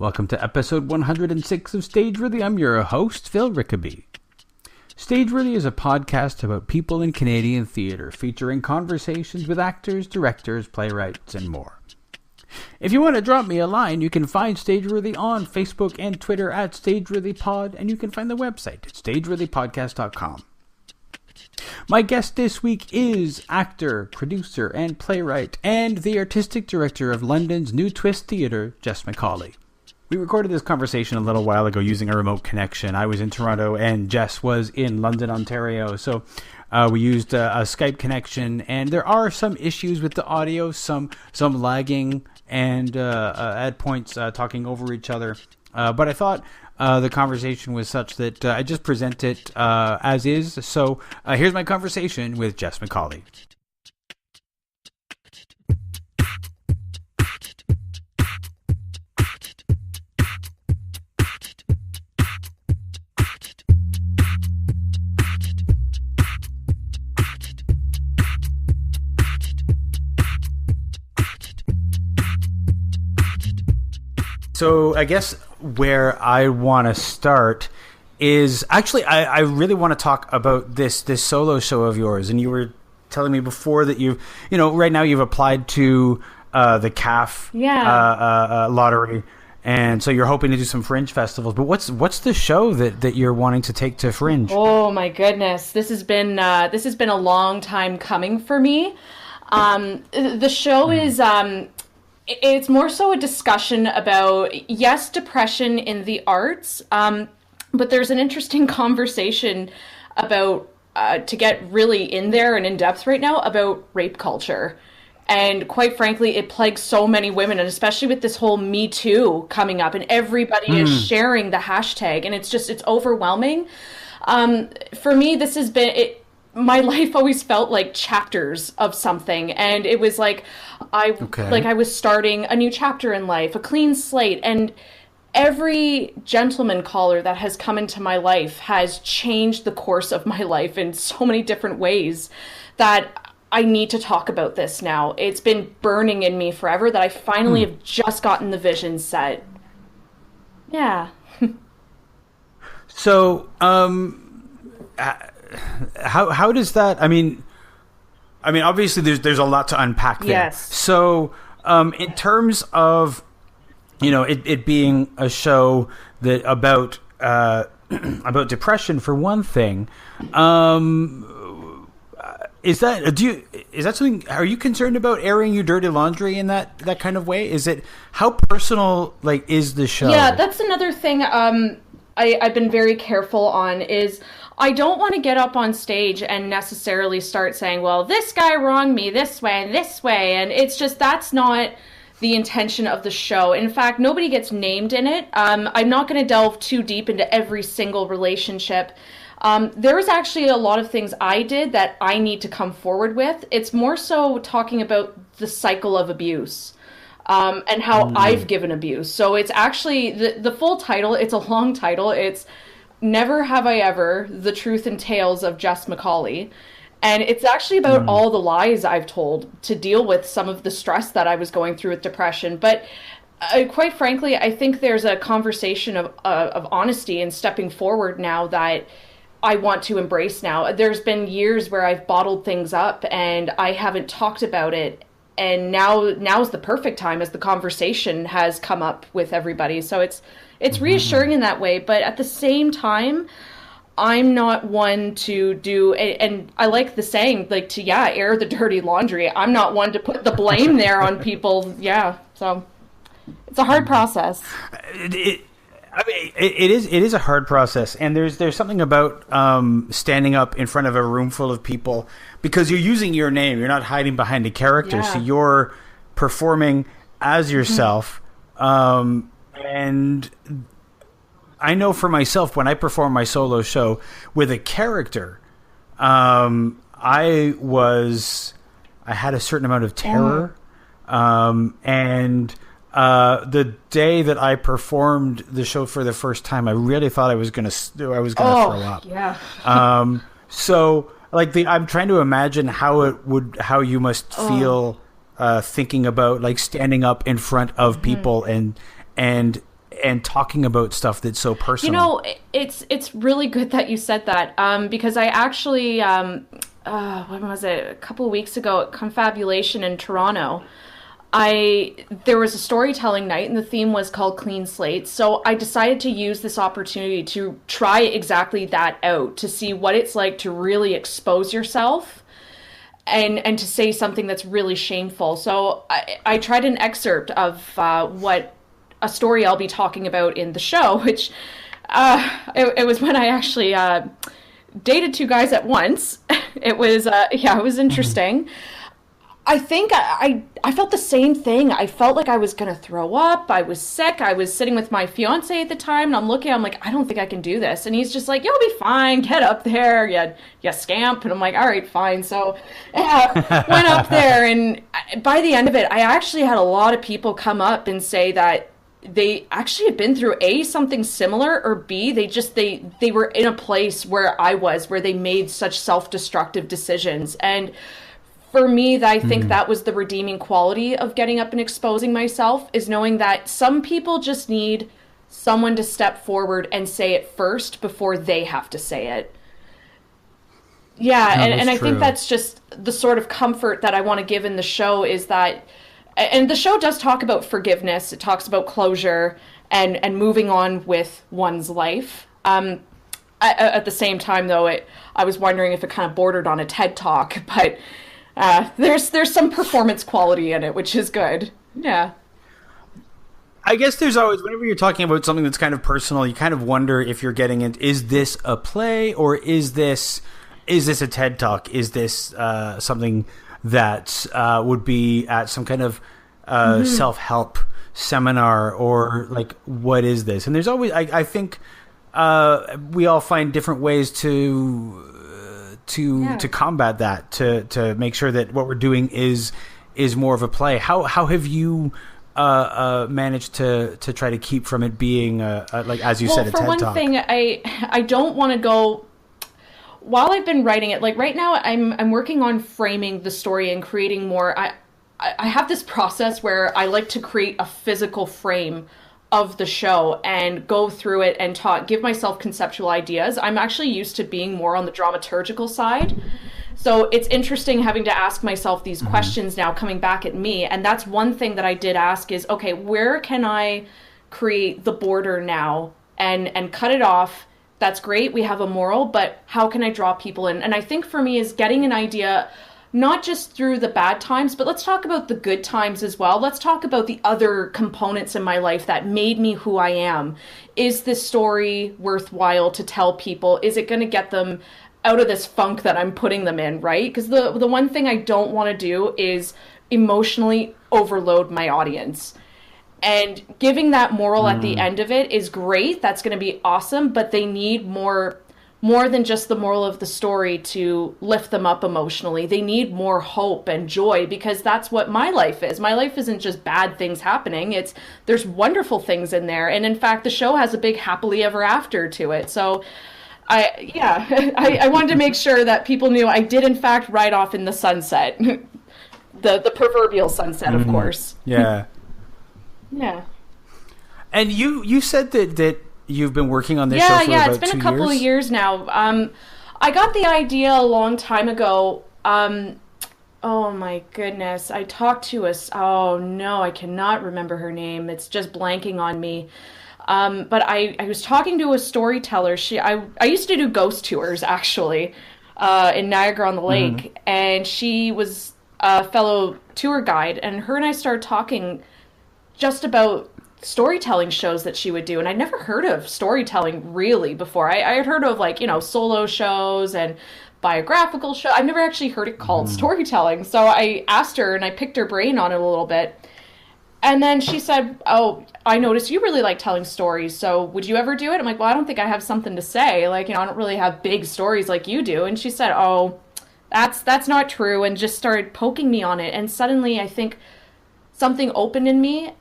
Welcome to episode 106 of Stageworthy. I'm your host, Phil Rickaby. Stageworthy is a podcast about people in Canadian theatre, featuring conversations with actors, directors, playwrights, and more. If you want to drop me a line, you can find Stageworthy on Facebook and Twitter at StageworthyPod, and you can find the website at stageworthypodcast.com. My guest this week is actor, producer, and playwright, and the artistic director of London's New Twist Theatre, Jess McAuley. We recorded this conversation a little while ago using a remote connection. I was in Toronto and Jess was in London, Ontario. So we used a Skype connection, and there are some issues with the audio, some lagging, and at points talking over each other. But I thought the conversation was such that I just present it as is. So here's my conversation with Jess McAuley. So I guess where I want to start is actually I really want to talk about this solo show of yours. And you were telling me before that right now you've applied to the CAF lottery, and so you're hoping to do some Fringe festivals. But what's the show that you're wanting to take to Fringe? Oh my goodness, this has been a long time coming for me. The show is. It's more so a discussion about, yes, depression in the arts, but there's an interesting conversation about, to get really in there and in depth right now, about rape culture. And quite frankly, it plagues so many women, and especially with this whole Me Too coming up, and everybody is sharing the hashtag, and it's overwhelming. For me, this has been... my life always felt like chapters of something, and it was like I was starting a new chapter in life, a clean slate, and every gentleman caller that has come into my life has changed the course of my life in so many different ways that I need to talk about this now. It's been burning in me forever that I finally have just gotten the vision set. Yeah. So, How does that? I mean, obviously there's a lot to unpack there. Yes. So, in terms of, it being a show that about depression for one thing, is that something? Are you concerned about airing your dirty laundry in that kind of way? Is it, how personal is the show? Yeah, that's another thing. I've been very careful on is. I don't want to get up on stage and necessarily start saying, well, this guy wronged me this way. And it's just, that's not the intention of the show. In fact, nobody gets named in it. I'm not going to delve too deep into every single relationship. There was actually a lot of things I did that I need to come forward with. It's more so talking about the cycle of abuse. And how I've given abuse. So it's actually, the full title, it's a long title. It's Never Have I Ever, The Truth and Tales of Jess McAuley. And it's actually about all the lies I've told to deal with some of the stress that I was going through with depression. But quite frankly, I think there's a conversation of honesty and stepping forward now that I want to embrace now. There's been years where I've bottled things up and I haven't talked about it. And now's the perfect time as the conversation has come up with everybody. So it's reassuring in that way. But at the same time, I'm not one to do, and I like the saying, air the dirty laundry. I'm not one to put the blame there on people. Yeah. So it's a hard process. It is a hard process. And there's something about standing up in front of a room full of people, because you're using your name. You're not hiding behind a character. Yeah. So you're performing as yourself. And I know for myself, when I perform my solo show with a character, I had a certain amount of terror. And the day that I performed the show for the first time, I really thought I was gonna throw up. Yeah. So I'm trying to imagine how you must feel thinking about standing up in front of people and and talking about stuff that's so personal. It's really good that you said that, because I actually, when was it? A couple of weeks ago at Confabulation in Toronto, there was a storytelling night and the theme was called Clean Slate. So I decided to use this opportunity to try exactly that out, to see what it's like to really expose yourself and to say something that's really shameful. So I tried an excerpt of what a story I'll be talking about in the show, which it was when I actually dated two guys at once. It was it was interesting. I think I felt the same thing. I felt like I was going to throw up. I was sick. I was sitting with my fiance at the time, and I'm like, I don't think I can do this. And he's just like, you'll be fine. Get up there, you scamp. And I'm like, all right, fine. So went up there, and by the end of it, I actually had a lot of people come up and say that they actually had been through something similar, or B, they were in a place where I was, where they made such self-destructive decisions. And for me, I think that was the redeeming quality of getting up and exposing myself, is knowing that some people just need someone to step forward and say it first before they have to say it. Yeah, no, and I think that's just the sort of comfort that I want to give in the show, is that, and the show does talk about forgiveness, it talks about closure and moving on with one's life. At the same time, though, I was wondering if it kind of bordered on a TED Talk, but there's some performance quality in it, which is good. Yeah. I guess there's always, whenever you're talking about something that's kind of personal, you kind of wonder if you're getting it. Is this a play, or is this a TED Talk? Is this something that would be at some kind of self-help seminar, or like, what is this? And there's always, I think we all find different ways to combat that, to make sure that what we're doing is more of a play. How have you managed to try to keep from it being like, as you said, a TED Talk? For one thing, I don't want to go, while I've been writing it, like right now I'm working on framing the story and creating more. I have this process where I like to create a physical frame of the show and go through it and give myself conceptual ideas. I'm actually used to being more on the dramaturgical side. So it's interesting having to ask myself these questions now, coming back at me. And that's one thing that I did ask is, okay, where can I create the border now and cut it off? That's great, we have a moral, but how can I draw people in? And I think for me is getting an idea, not just through the bad times, but let's talk about the good times as well. Let's talk about the other components in my life that made me who I am. Is this story worthwhile to tell people? Is it going to get them out of this funk that I'm putting them in, right? Because the one thing I don't want to do is emotionally overload my audience. And giving that moral at the end of it is great. That's going to be awesome, but they need more than just the moral of the story to lift them up emotionally. They need more hope and joy, because that's what my life is. My life isn't just bad things happening. There's wonderful things in there. And in fact, the show has a big happily ever after to it. So I wanted to make sure that people knew I did in fact ride off in the sunset. the proverbial sunset, of course. Yeah. Yeah. And you said that you've been working on this show for about 2 years? Yeah, it's been a couple of years now. I got the idea a long time ago. Oh my goodness. I talked to oh no, I cannot remember her name. It's just blanking on me. But I was talking to a storyteller. I used to do ghost tours, actually, in Niagara on the Lake. And she was a fellow tour guide. And her and I started talking just about storytelling shows that she would do. And I'd never heard of storytelling really before. I had heard of solo shows and biographical shows. I've never actually heard it called storytelling. So I asked her and I picked her brain on it a little bit. And then she said, oh, I noticed you really like telling stories. So would you ever do it? I'm like, well, I don't think I have something to say. I don't really have big stories like you do. And she said, oh, that's not true. And just started poking me on it. And suddenly I think something opened in me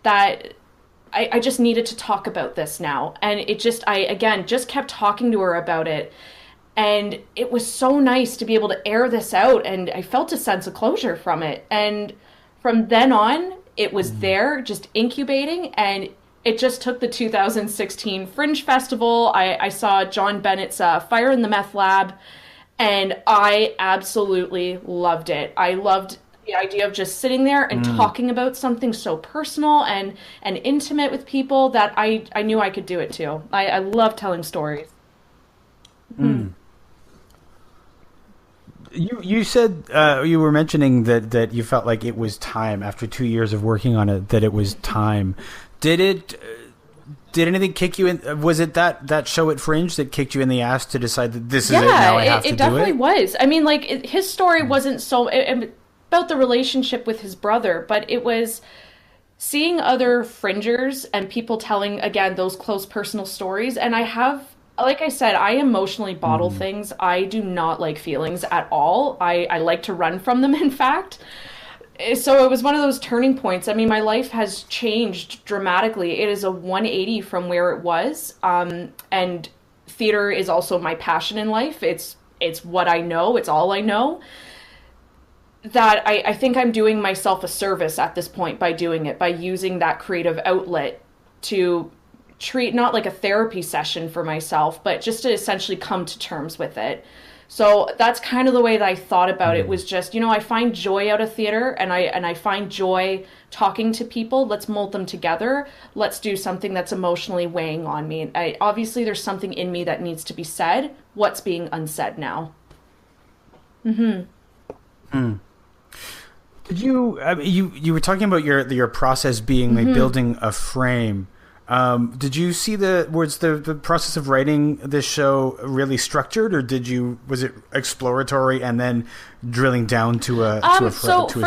that I just needed to talk about this now. And I just kept talking to her about it. And it was so nice to be able to air this out. And I felt a sense of closure from it. And from then on, it was there just incubating. And it just took the 2016 Fringe Festival. I saw John Bennett's Fire in the Meth Lab, and I absolutely loved it. I loved the idea of just sitting there and talking about something so personal and intimate with people that I knew I could do it too. I love telling stories. You said you were mentioning that you felt like it was time after 2 years of working on it, that it was time. Did anything kick you in? Was it that show at Fringe that kicked you in the ass to decide that this is it, now I have to do it? It definitely was. I mean, like, his story wasn't so about the relationship with his brother, but it was seeing other fringers and people telling, again, those close personal stories. And like I said, I emotionally bottle things. I do not like feelings at all. I like to run from them, in fact. So it was one of those turning points. I mean, my life has changed dramatically. It is a 180 from where it was. And theater is also my passion in life. It's what I know. It's all I know. That I think I'm doing myself a service at this point by doing it, by using that creative outlet to treat not like a therapy session for myself, but just to essentially come to terms with it. So that's kind of the way that I thought about it, was just, I find joy out of theater, and I find joy talking to people. Let's mold them together. Let's do something that's emotionally weighing on me. Obviously there's something in me that needs to be said. What's being unsaid now? Did you were talking about your process being like building a frame. Did you see was the process of writing this show really structured, or was it exploratory and then drilling down to a structure?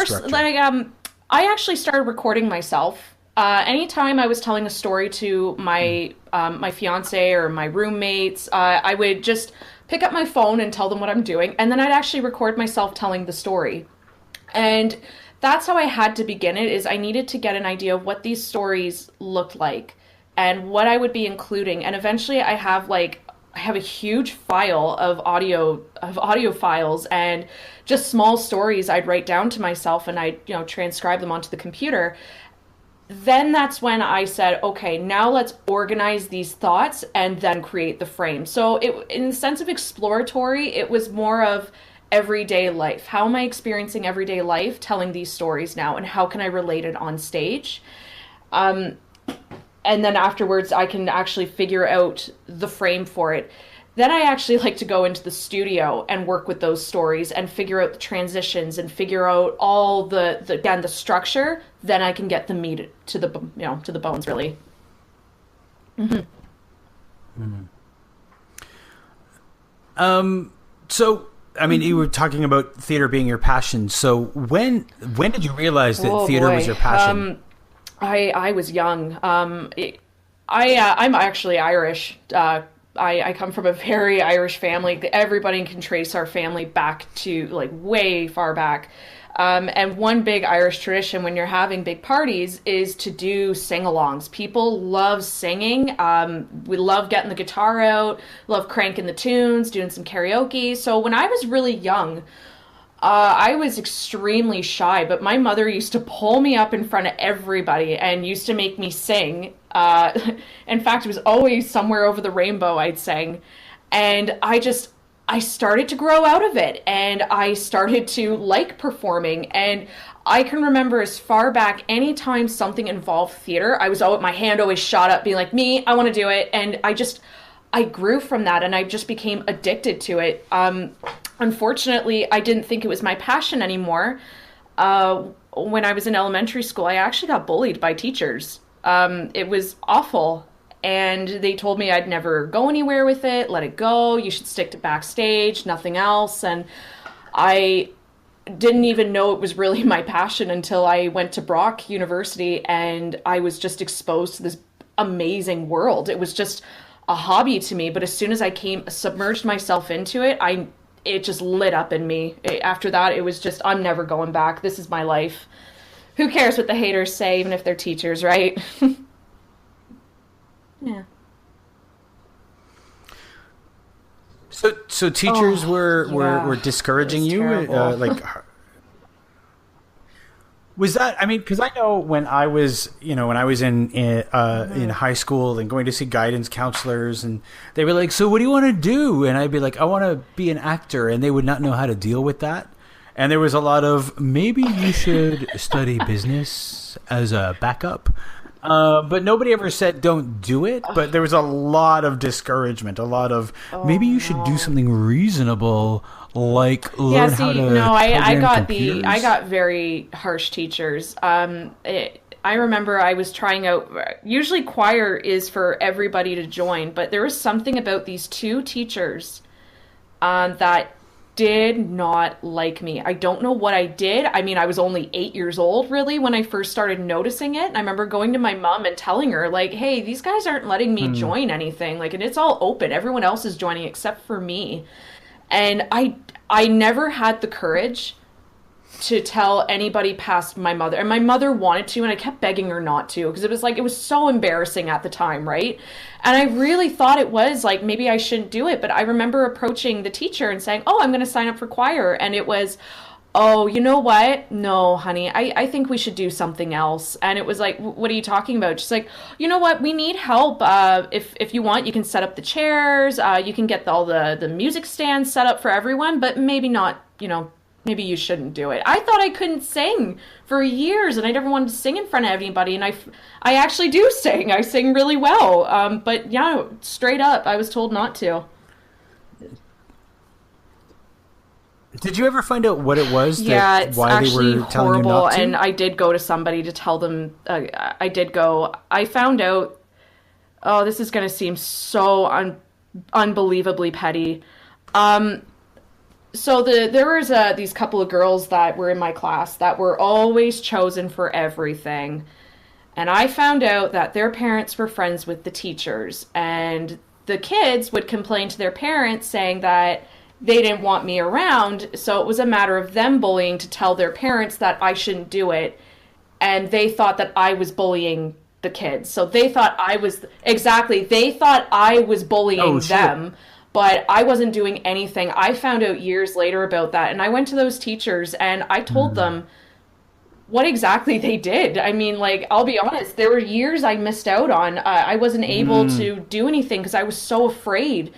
I actually started recording myself. Anytime I was telling a story to my my fiance or my roommates, I would just pick up my phone and tell them what I'm doing, and then I'd actually record myself telling the story. And that's how I had to begin it, is I needed to get an idea of what these stories looked like and what I would be including. And eventually I have a huge file of audio files and just small stories I'd write down to myself, and I'd, transcribe them onto the computer. Then that's when I said, okay, now let's organize these thoughts and then create the frame. So in the sense of exploratory, it was more of everyday life. How am I experiencing everyday life telling these stories now, and how can I relate it on stage? And then afterwards I can actually figure out the frame for it. Then I actually like to go into the studio and work with those stories and figure out the transitions and figure out all the structure. Then I can get the meat to the bones, really. So, I mean, you were talking about theater being your passion. So when did you realize that theater was your passion? I was young. I'm actually Irish. I come from a very Irish family. Everybody can trace our family back to way far back. And one big Irish tradition when you're having big parties is to do sing-alongs. People love singing. We love getting the guitar out, love cranking the tunes, doing some karaoke. So when I was really young, I was extremely shy, but my mother used to pull me up in front of everybody and used to make me sing. In fact, it was always Somewhere Over the Rainbow I'd sing. And I started to grow out of it, and I started to like performing. And I can remember as far back, anytime something involved theater, my hand always shot up being like, me, I want to do it. And I grew from that, and I just became addicted to it. Unfortunately, I didn't think it was my passion anymore. When I was in elementary school, I actually got bullied by teachers. It was awful. And they told me I'd never go anywhere with it, let it go, you should stick to backstage, nothing else. And I didn't even know it was really my passion until I went to Brock University, and I was just exposed to this amazing world. It was just a hobby to me, but as soon as I submerged myself into it, it just lit up in me. After that, it was just, I'm never going back. This is my life. Who cares what the haters say, even if they're teachers, right? Yeah. So teachers were discouraging you, Was that? I mean, because I know when I was, when I was in high school and going to see guidance counselors, and they were like, "So what do you want to do?" And I'd be like, "I want to be an actor," and they would not know how to deal with that. And there was a lot of, maybe you should study business as a backup. But nobody ever said don't do it. But there was a lot of discouragement, a lot of, maybe you should do something reasonable, like learn how to program computers. I got very harsh teachers. I remember I was trying out, usually choir is for everybody to join, but there was something about these two teachers that did not like me. I don't know what I did. I mean, I was only 8 years old, really, when I first started noticing it. And I remember going to my mom and telling her, like, hey, these guys aren't letting me join anything. Like, and it's all open. Everyone else is joining except for me. And I never had the courage to tell anybody past my mother. And my mother wanted to, and I kept begging her not to, because it was so embarrassing at the time, right? And I really thought it was like, maybe I shouldn't do it. But I remember approaching the teacher and saying, oh, I'm going to sign up for choir. And it was, oh, you know what? No, honey, I think we should do something else. And it was like, what are you talking about? She's like, you know what? We need help. If you want, you can set up the chairs. You can get all the music stands set up for everyone, but maybe not, maybe you shouldn't do it. I thought I couldn't sing for years, and I never wanted to sing in front of anybody. And I actually do sing. I sing really well. But yeah, straight up, I was told not to. Did you ever find out what it was? Yeah, it's why actually they were telling horrible. you not to? And I did go to somebody to tell them. I did go. I found out. Oh, this is going to seem so unbelievably petty. So there was these couple of girls that were in my class that were always chosen for everything. And I found out that their parents were friends with the teachers. And the kids would complain to their parents saying that they didn't want me around. So it was a matter of them bullying to tell their parents that I shouldn't do it. And they thought that I was bullying the kids. So they thought they thought I was bullying them. But I wasn't doing anything. I found out years later about that. And I went to those teachers and I told them what exactly they did. I mean, like, I'll be honest, there were years I missed out on. I wasn't able to do anything because I was so afraid.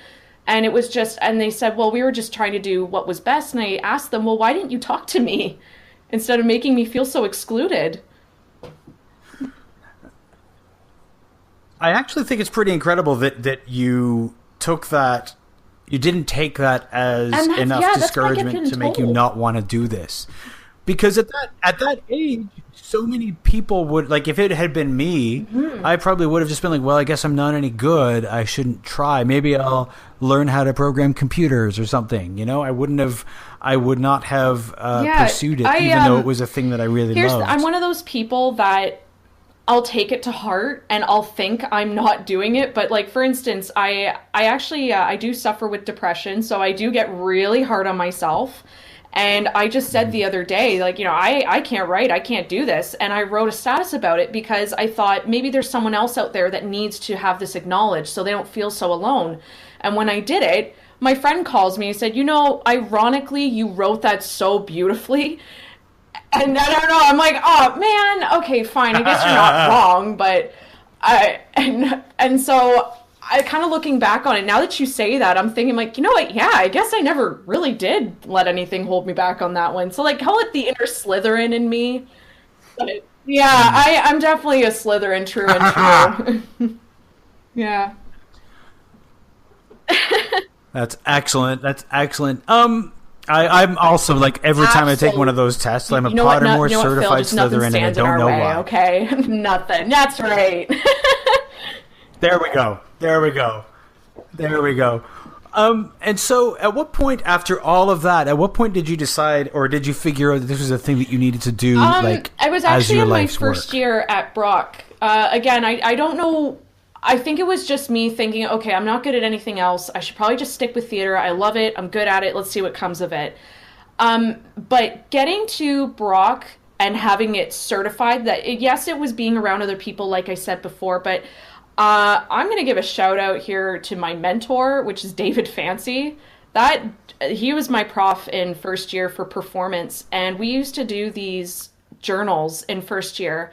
And it was just, and they said, well, we were just trying to do what was best. And I asked them, well, why didn't you talk to me instead of making me feel so excluded? I actually think it's pretty incredible that you took that. You didn't take that as enough discouragement to make you not want to do this. Because at that age, so many people would, like, if it had been me, I probably would have just been like, well, I guess I'm not any good. I shouldn't try. Maybe I'll learn how to program computers or something. I would not have pursued it, even though it was a thing that I really loved. I'm one of those people that I'll take it to heart and I'll think I'm not doing it. But like, for instance, I actually, I do suffer with depression. So I do get really hard on myself. And I just said the other day, like, I can't write, I can't do this. And I wrote a status about it because I thought maybe there's someone else out there that needs to have this acknowledged so they don't feel so alone. And when I did it, my friend calls me and said, ironically, you wrote that so beautifully. And I don't know, I'm like, oh man, okay, fine, I guess you're not wrong, but so I kind of looking back on it, now that you say that, I'm thinking like, you know what, yeah, I guess I never really did let anything hold me back on that one. So like, call it the inner Slytherin in me. But, yeah, I'm definitely a Slytherin, true and true. Yeah. That's excellent. I'm also like, every time I take one of those tests, I'm a Pottermore certified Slytherin, and I don't know why. Okay, nothing. That's right. There we go. And so, at what point after all of that, did you decide, or did you figure out that this was a thing that you needed to do? I was actually in my first year at Brock. Again, I don't know. I think it was just me thinking, okay, I'm not good at anything else. I should probably just stick with theater. I love it. I'm good at it. Let's see what comes of it. But getting to Brock and having it certified that, yes, it was being around other people, like I said before, but I'm going to give a shout out here to my mentor, which is David Fancy. He was my prof in first year for performance. And we used to do these journals in first year.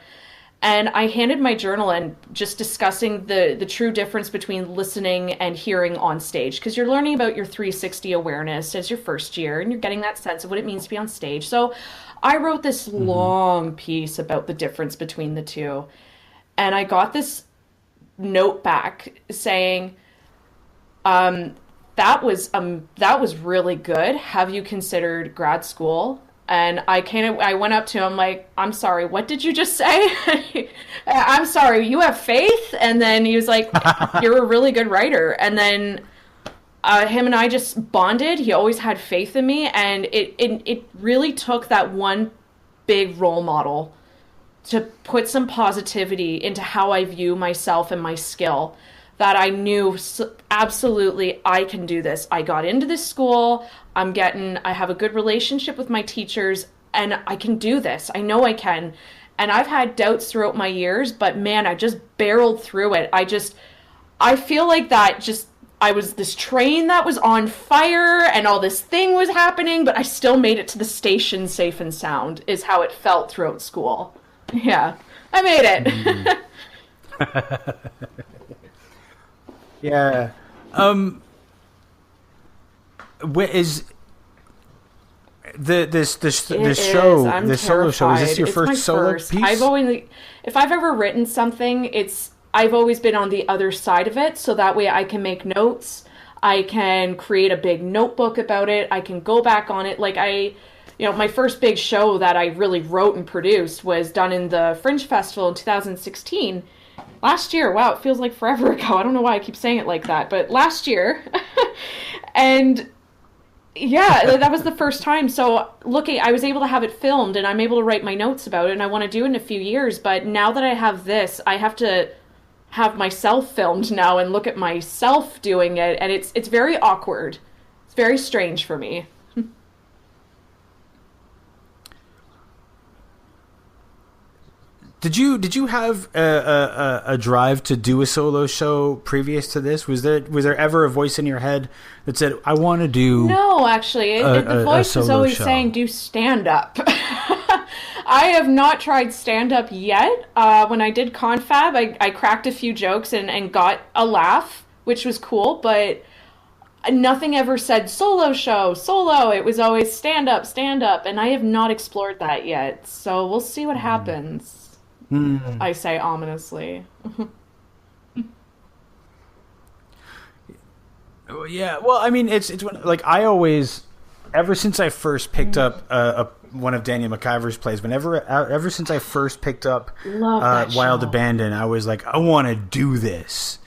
And I handed my journal in, just discussing the true difference between listening and hearing on stage. Because you're learning about your 360 awareness as your first year, and you're getting that sense of what it means to be on stage. So I wrote this long piece about the difference between the two. And I got this note back saying, that was really good. Have you considered grad school? And I went up to him like, I'm sorry, what did you just say? I'm sorry, you have faith? And then he was like, you're a really good writer. And then him and I just bonded. He always had faith in me. And it really took that one big role model to put some positivity into how I view myself and my skill, that I knew absolutely I can do this. I got into this school. I have a good relationship with my teachers, and I can do this. I know I can. And I've had doubts throughout my years, but man, I just barreled through it. I feel like I was this train that was on fire and all this thing was happening, but I still made it to the station safe and sound, is how it felt throughout school. Yeah, I made it. Yeah. Is this show, I'm this solo show, is this your first solo piece? If I've ever written something, I've always been on the other side of it, so that way I can make notes. I can create a big notebook about it. I can go back on it. Like my first big show that I really wrote and produced was done in the Fringe Festival in 2016. Last year. Wow, it feels like forever ago. I don't know why I keep saying it like that, but last year. And yeah, that was the first time. So I was able to have it filmed, and I'm able to write my notes about it, and I want to do it in a few years. But now that I have this, I have to have myself filmed now and look at myself doing it, and it's very awkward. It's very strange for me. Did you have a drive to do a solo show previous to this? Was there ever a voice in your head that said, "I want to do"? No, actually, the voice was always saying, "Do stand up." I have not tried stand up yet. When I did confab, I cracked a few jokes and got a laugh, which was cool. But nothing ever said solo show, solo. It was always stand up, and I have not explored that yet. So we'll see what happens. I say ominously. Yeah, well, I mean, it's like I always, ever since I first picked up one of Daniel McIver's plays, ever since I first picked up Wild Abandon, I was like, I want to do this,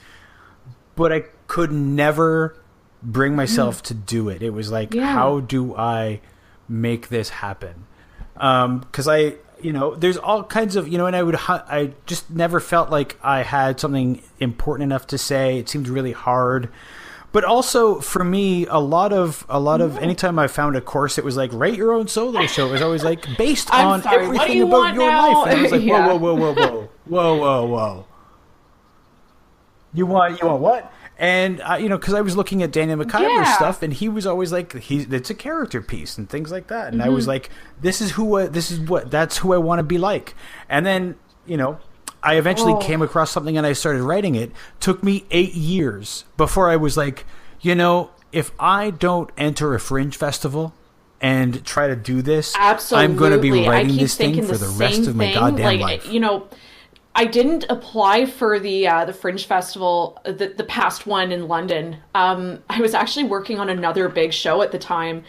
but I could never bring myself to do it. It was like, how do I make this happen? Because there's all kinds of, and I just never felt like I had something important enough to say. It seemed really hard. But also for me, a lot of anytime I found a course, it was like, write your own solo show. It was always like based on everything about your life. And I was like, whoa. You want what? And because I was looking at Daniel McIver's stuff, and he was always like, it's a character piece and things like that. And I was like, that's who I want to be like. And then I eventually came across something and I started writing it. Took me 8 years before I was like, if I don't enter a Fringe Festival and try to do this, I'm going to be writing this thing for the rest of my goddamn life. I didn't apply for the Fringe Festival, the past one in London. I was actually working on another big show at the time,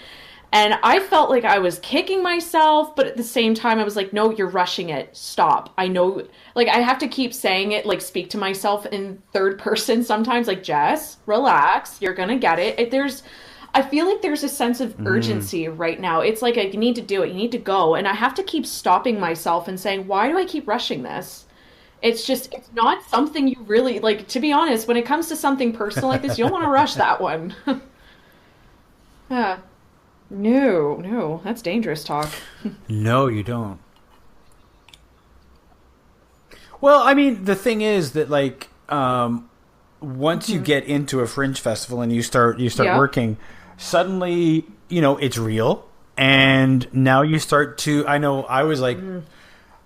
and I felt like I was kicking myself, but at the same time, I was like, no, you're rushing it. Stop. I know, like, I have to keep saying it, like, speak to myself in third person sometimes, like, Jess, relax, you're gonna get it. I feel like there's a sense of urgency right now. It's like, you need to do it, you need to go, and I have to keep stopping myself and saying, why do I keep rushing this? It's not something you really, like, to be honest, when it comes to something personal like this, you don't want to rush that one. No, that's dangerous talk. No, you don't. Well, I mean, the thing is that, like, once you get into a Fringe Festival and you start working, suddenly, it's real. And now you start to, I know I was like,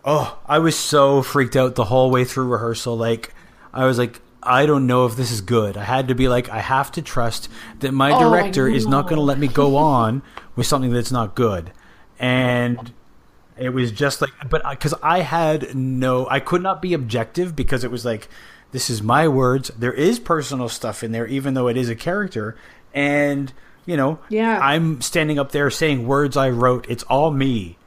Oh, I was so freaked out the whole way through rehearsal. Like, I was like, I don't know if this is good. I had to be like, I have to trust that my director is not going to let me go on with something that's not good. And it was just like, but because I could not be objective because it was like, this is my words. There is personal stuff in there, even though it is a character. And, I'm standing up there saying words I wrote. It's all me.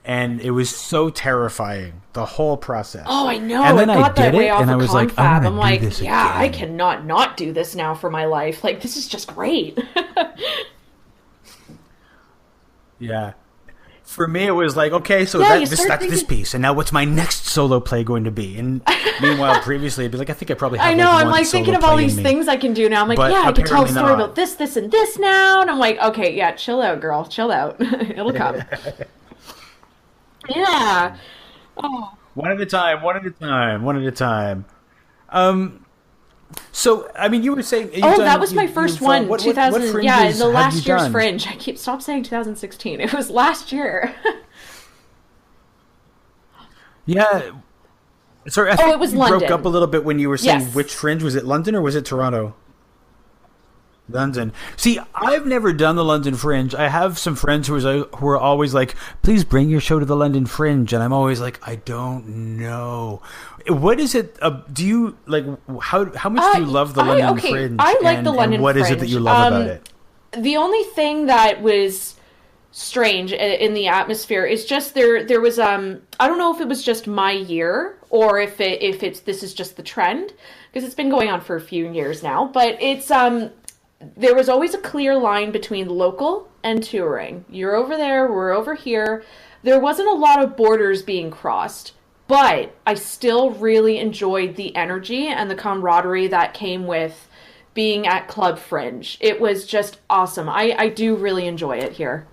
And it was so terrifying, the whole process. Oh, I know. And then I did it, and I was like, I'm like, again. I cannot not do this now for my life. Like, this is just great. Yeah. For me, it was like, okay, so that's this piece, and now what's my next solo play going to be? And meanwhile, previously, I'd be like, I think I probably have I'm like thinking of all these things I can do now. I'm like, I can tell a story about this, this, and this now. And I'm like, okay, yeah, chill out, girl. Chill out. It'll come. Yeah. Oh. One at a time. So, I mean, you were saying... that was my first one. 2000. Yeah, the last year's Fringe. Stop saying 2016. It was last year. Yeah. Sorry, I think it was you London. Broke up a little bit when you were saying which Fringe. Was it London or was it Toronto? London. See, I've never done the London Fringe. I have some friends who are always like, please bring your show to the London Fringe. And I'm always like, I don't know. What is it? Do you, like, how much do you love the London Fringe? I like the London Fringe. What is it that you love about it? The only thing that was strange in the atmosphere is just there was, I don't know if it was just my year or if this is just the trend, because it's been going on for a few years now, but it's, there was always a clear line between local and touring. You're over there, we're over here. There wasn't a lot of borders being crossed, but I still really enjoyed the energy and the camaraderie that came with being at Club Fringe. It was just awesome. I do really enjoy it here.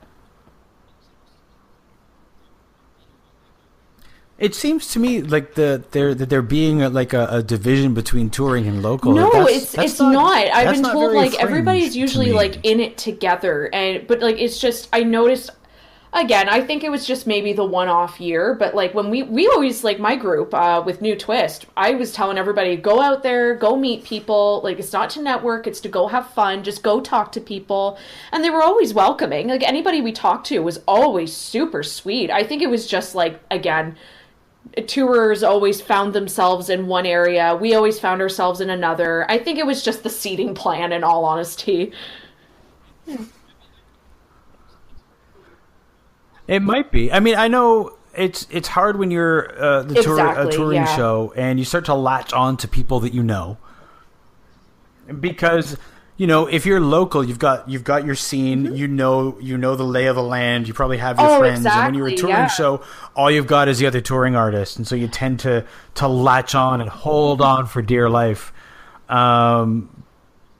It seems to me like there being a division between touring and local. No, it's not. I've been told like everybody's usually like in it together, but like it's just I noticed. Again, I think it was just maybe the one-off year, but like when we always, like my group with New Twist, I was telling everybody, go out there, go meet people. Like, it's not to network, it's to go have fun, just go talk to people. And they were always welcoming. Like, anybody we talked to was always super sweet. I think it was just like, again, tourers always found themselves in one area. We always found ourselves in another. I think it was just the seating plan, in all honesty. It might be. I mean, I know it's hard when you're a touring show and you start to latch on to people that you know, because if you're local, you've got your scene. Mm-hmm. You know the lay of the land. You probably have your friends. Exactly, and when you're a touring show, all you've got is the other touring artists, and so you tend to latch on and hold on for dear life.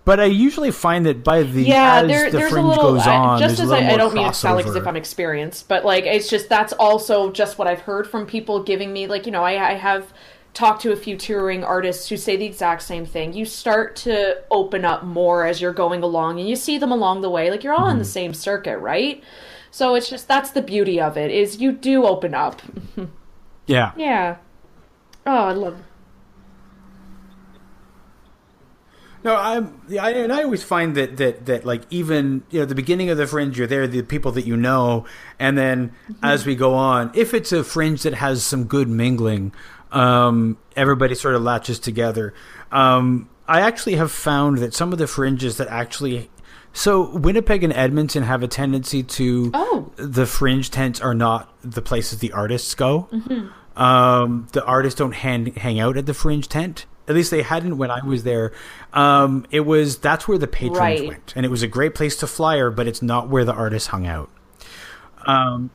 But I usually find that by the there's Fringe a little, goes on, just as I don't mean to sound like as if I'm experienced, but like it's just that's also just what I've heard from people giving me like I have talked to a few touring artists who say the exact same thing. You start to open up more as you're going along, and you see them along the way. Like you're all on the same circuit, right? So it's just that's the beauty of it is you do open up. Yeah. Yeah. Oh, I love. No, I always find that like even the beginning of the Fringe, you're there, the people that you know, and then as we go on, if it's a Fringe that has some good mingling, everybody sort of latches together. I actually have found that some of the Fringes that actually, so Winnipeg and Edmonton have a tendency to the Fringe tents are not the places the artists go. Mm-hmm. The artists don't hang out at the Fringe tent. At least they hadn't when I was there. That's where the patrons went, and it was a great place to flyer, but it's not where the artists hung out.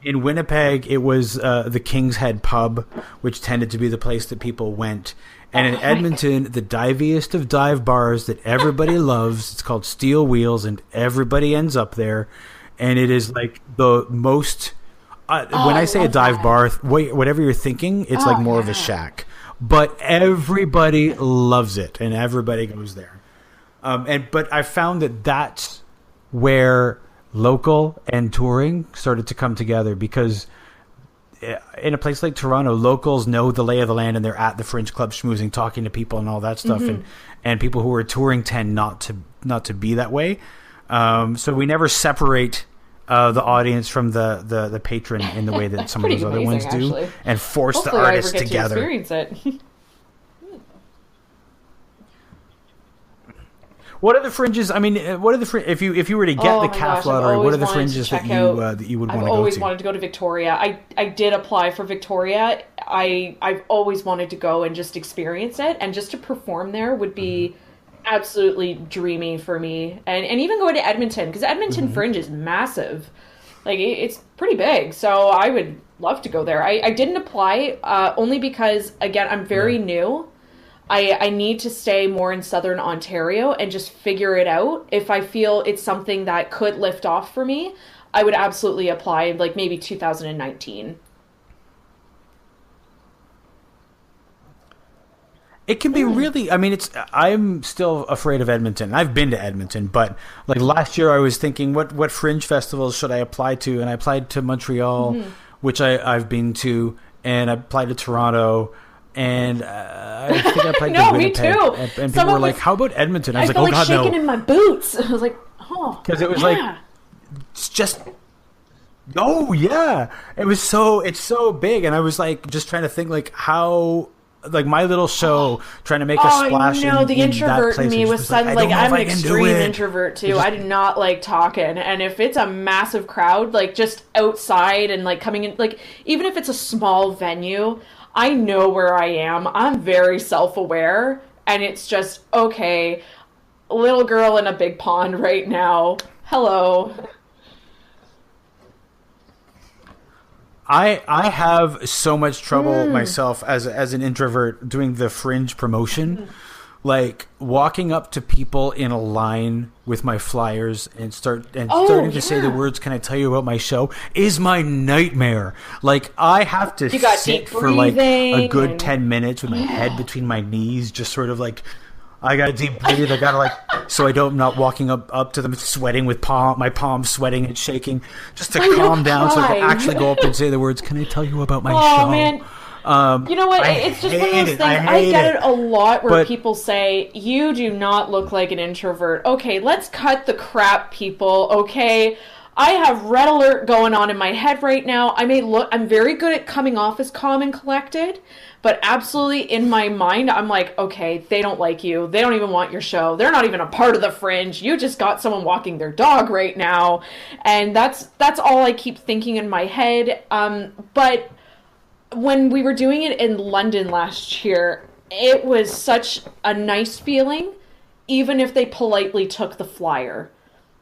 In Winnipeg, it was the King's Head pub, which tended to be the place that people went. And in Edmonton, the diviest of dive bars that everybody loves, it's called Steel Wheels, and everybody ends up there. And it is like the most... when I say a dive bar, whatever you're thinking, it's like more of a shack. But everybody loves it, and everybody goes there. But I found that that's where local and touring started to come together, because in a place like Toronto, locals know the lay of the land, and they're at the Fringe Club schmoozing, talking to people and all that stuff. And people who are touring tend not to be that way. So we never separate the audience from the patron in the way that some of those other ones do, and force Hopefully the artists I ever get together. To experience it. What are the fringes? I mean, what are the if you were to get the calf lottery? What are the fringes that you would want to go to? I've always wanted to go to Victoria. I did apply for Victoria. I've always wanted to go and just experience it, and just to perform there would be absolutely dreamy for me. And even going to Edmonton, because Edmonton Fringe is massive. Like, it's pretty big, so I would love to go there. I didn't apply only because, again, I'm very new. I need to stay more in Southern Ontario and just figure it out. If I feel it's something that could lift off for me, I would absolutely apply, like maybe 2019. It can be really, I mean, I'm still afraid of Edmonton. I've been to Edmonton, but like last year I was thinking, what Fringe festivals should I apply to? And I applied to Montreal, which I've been to, and I applied to Toronto. And I think I applied to Winnipeg. Me too. And people were like, how about Edmonton? I was like, oh, God, no. I felt like shaking in my boots. I was like, oh. Because it was like, it's just, oh, yeah. It's so big. And I was like, just trying to think like how, like my little show, trying to make a splash in the introvert in me was suddenly like, I'm an extreme introvert too. I do not like talking. And if it's a massive crowd, like just outside and like coming in, like even if it's a small venue, I know where I am. I'm very self-aware, and it's just, okay, little girl in a big pond right now. Hello. I have so much trouble myself as an introvert doing the Fringe promotion. Like walking up to people in a line with my flyers and starting to say the words, "Can I tell you about my show?" is my nightmare. Like I have to sit for like a good 10 minutes with my head between my knees, just sort of like I gotta deep breathe. I gotta like so I'm not walking up to them sweating with my palms sweating and shaking, just to calm down so I can actually go up and say the words, "Can I tell you about my show?" Oh man. You know what? It's just one of those things. I get it a lot where people say, you do not look like an introvert. Okay, let's cut the crap, people. Okay, I have red alert going on in my head right now. I'm very good at coming off as calm and collected, but absolutely in my mind, I'm like, okay, they don't like you. They don't even want your show. They're not even a part of the Fringe. You just got someone walking their dog right now. And that's all I keep thinking in my head. But when we were doing it in London last year, it was such a nice feeling, even if they politely took the flyer.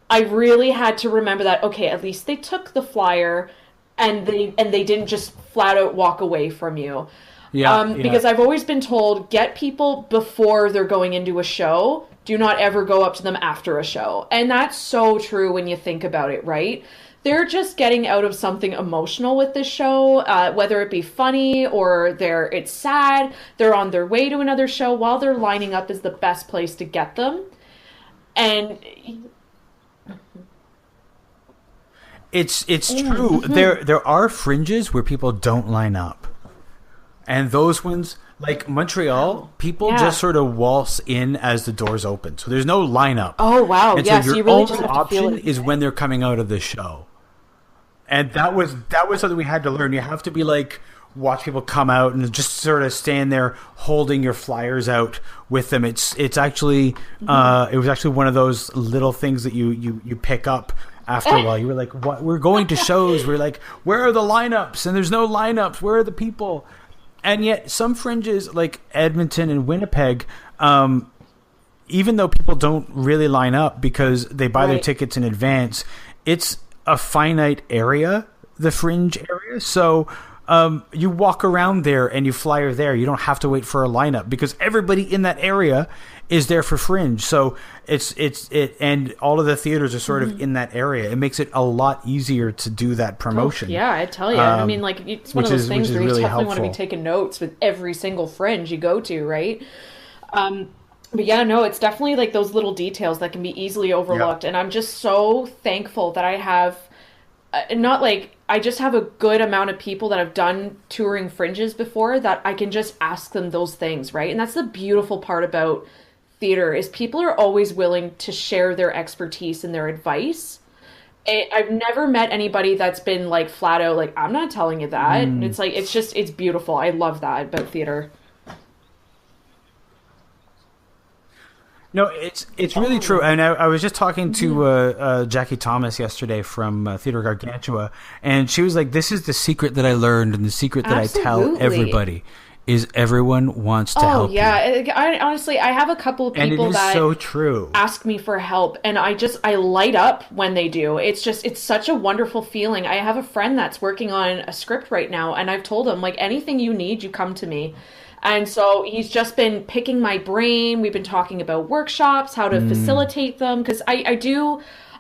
I really had to remember that, okay, at least they took the flyer and they didn't just flat out walk away from you. Because I've always been told, get people before they're going into a show. Do not ever go up to them after a show. And that's so true when you think about it, right? They're just getting out of something emotional with this show, whether it be funny or it's sad. They're on their way to another show. While they're lining up is the best place to get them. And it's true. There are fringes where people don't line up. And those ones, like Montreal, people just sort of waltz in as the doors open. So there's no lineup. Oh, wow. And yes, so your you really only just have to option feel it. is when they're coming out of the show. And that was something we had to learn. You have to be like, watch people come out and just sort of stand there holding your flyers out with them. It's actually, it was actually one of those little things that you pick up after a while. You were like, what? We're going to shows. We're like, where are the lineups? And there's no lineups. Where are the people? And yet some fringes like Edmonton and Winnipeg, even though people don't really line up because they buy their tickets in advance, it's a finite area, the Fringe area. So you walk around there and you flyer there. You don't have to wait for a lineup because everybody in that area is there for Fringe. So and all of the theaters are sort of in that area. It makes it a lot easier to do that promotion. Oh, yeah, I tell you. I mean, like, it's one of those things where you really definitely want to be taking notes with every single Fringe you go to, right? But yeah, no, it's definitely like those little details that can be easily overlooked. And I'm just so thankful that I have not like I just have a good amount of people that have done touring fringes before that I can just ask them those things, right? And that's the beautiful part about theater is people are always willing to share their expertise and their advice. I've never met anybody that's been like flat out like I'm not telling you that. And it's like it's beautiful. I love that about theater. No, it's really true. And I was just talking to Jackie Thomas yesterday from Theatre Gargantua, and she was like, "This is the secret that I learned, and the secret that I tell everybody is everyone wants to help you." I honestly, I have a couple of people and it is that so true. Ask me for help, and I light up when they do. It's such a wonderful feeling. I have a friend that's working on a script right now, and I've told him like anything you need, you come to me. And so he's just been picking my brain. We've been talking about workshops, how to facilitate them. Because I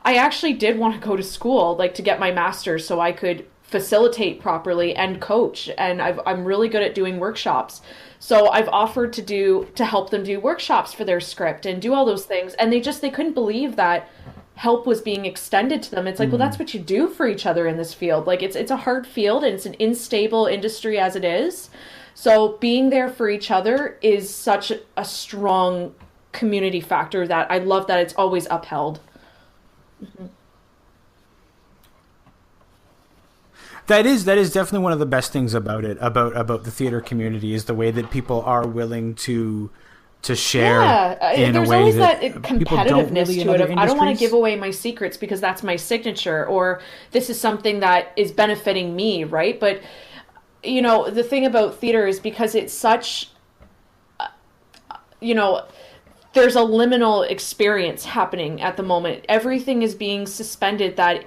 actually did want to go to school, like to get my master's so I could facilitate properly and coach. And I'm really good at doing workshops. So I've offered to help them do workshops for their script and do all those things. And they couldn't believe that help was being extended to them. It's like, well, that's what you do for each other in this field. Like it's a hard field and it's an unstable industry as it is. So being there for each other is such a strong community factor that I love that it's always upheld. Mm-hmm. That is definitely one of the best things about it, about the theater community, is the way that people are willing to share in a way. There's always that really competitiveness to it of I don't want to give away my secrets because that's my signature, or this is something that is benefiting me, right? But you know, the thing about theater is because it's such, there's a liminal experience happening at the moment. Everything is being suspended, that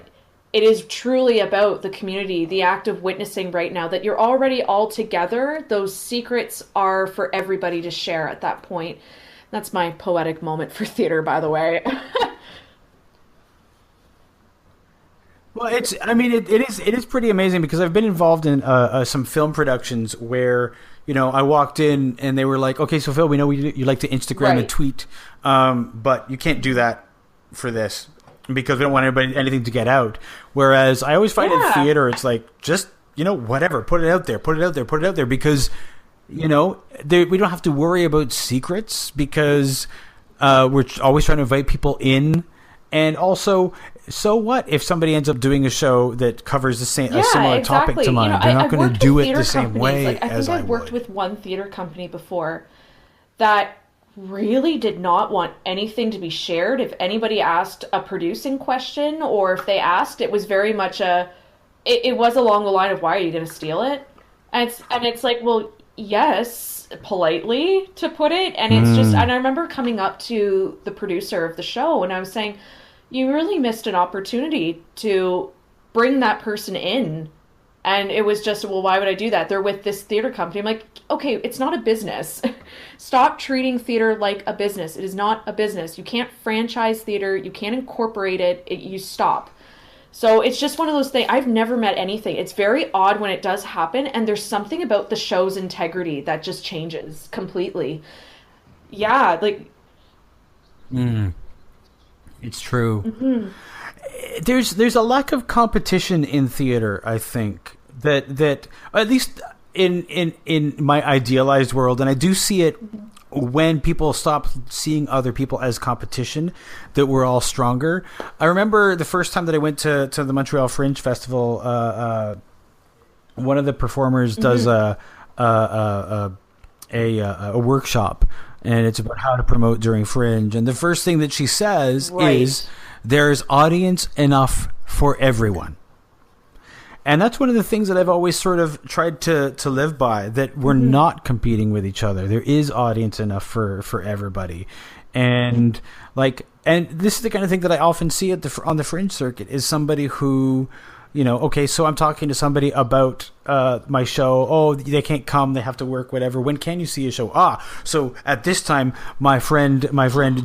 it is truly about the community, the act of witnessing right now, that you're already all together. Those secrets are for everybody to share at that point. That's my poetic moment for theater, by the way. Well, it is pretty amazing because I've been involved in some film productions where, I walked in and they were like, "Okay, so Phil, we know you like to Instagram and tweet, but you can't do that for this because we don't want anything to get out." Whereas I always find in theater, it's like, just, whatever, put it out there because, we don't have to worry about secrets because we're always trying to invite people in. And also, so what if somebody ends up doing a show that covers a similar topic to mine? They're not going to do it the same way as I would. I've worked with one theater company before that really did not want anything to be shared. If anybody asked a producing question, or if they asked, it was very much it was along the line of, "Why are you going to steal it?" And it's like, well, yes, politely to put it. And it's just, and I remember coming up to the producer of the show and I was saying, "You really missed an opportunity to bring that person in." And it was just, "Well, why would I do that? They're with this theater company." I'm like, okay, it's not a business. Stop treating theater like a business. It is not a business. You can't franchise theater. You can't incorporate it. You stop. So it's just one of those things. I've never met anything. It's very odd when it does happen. And there's something about the show's integrity that just changes completely. Yeah, like... It's true. Mm-hmm. There's a lack of competition in theater, I think, that at least in my idealized world, and I do see it when people stop seeing other people as competition, that we're all stronger. I remember the first time that I went to the Montreal Fringe Festival, one of the performers does a workshop, and it's about how to promote during Fringe. And the first thing that she says is, "There's audience enough for everyone." And that's one of the things that I've always sort of tried to live by, that we're not competing with each other. There is audience enough for everybody. And this is the kind of thing that I often see on the Fringe circuit, is somebody who, okay, so I'm talking to somebody about my show. Oh, they can't come. They have to work, whatever. When can you see a show? So at this time, my friend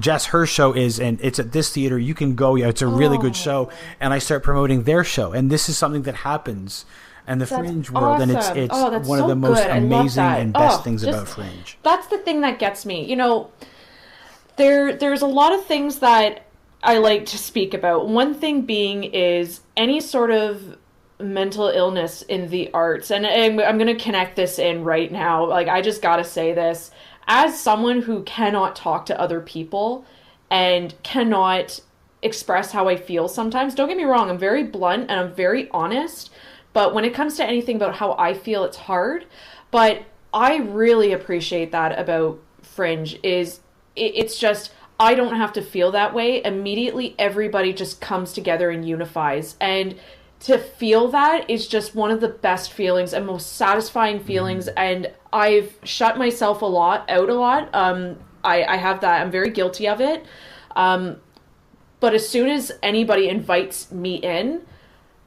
Jess, her show is, and it's at this theater. You can go. Yeah, it's a really good show. And I start promoting their show. And this is something that happens in the Fringe world. Awesome. And it's one of the most amazing and best things about Fringe. That's the thing that gets me. There's a lot of things that I like to speak about. One thing being is any sort of mental illness in the arts. And I'm going to connect this in right now. Like, I just got to say this. As someone who cannot talk to other people and cannot express how I feel sometimes, don't get me wrong, I'm very blunt and I'm very honest. But when it comes to anything about how I feel, it's hard. But I really appreciate that about Fringe is it's just I don't have to feel that way. Immediately everybody just comes together and unifies. And to feel that is just one of the best feelings and most satisfying feelings. And I've shut myself out a lot. I have that. I'm very guilty of it. But as soon as anybody invites me in,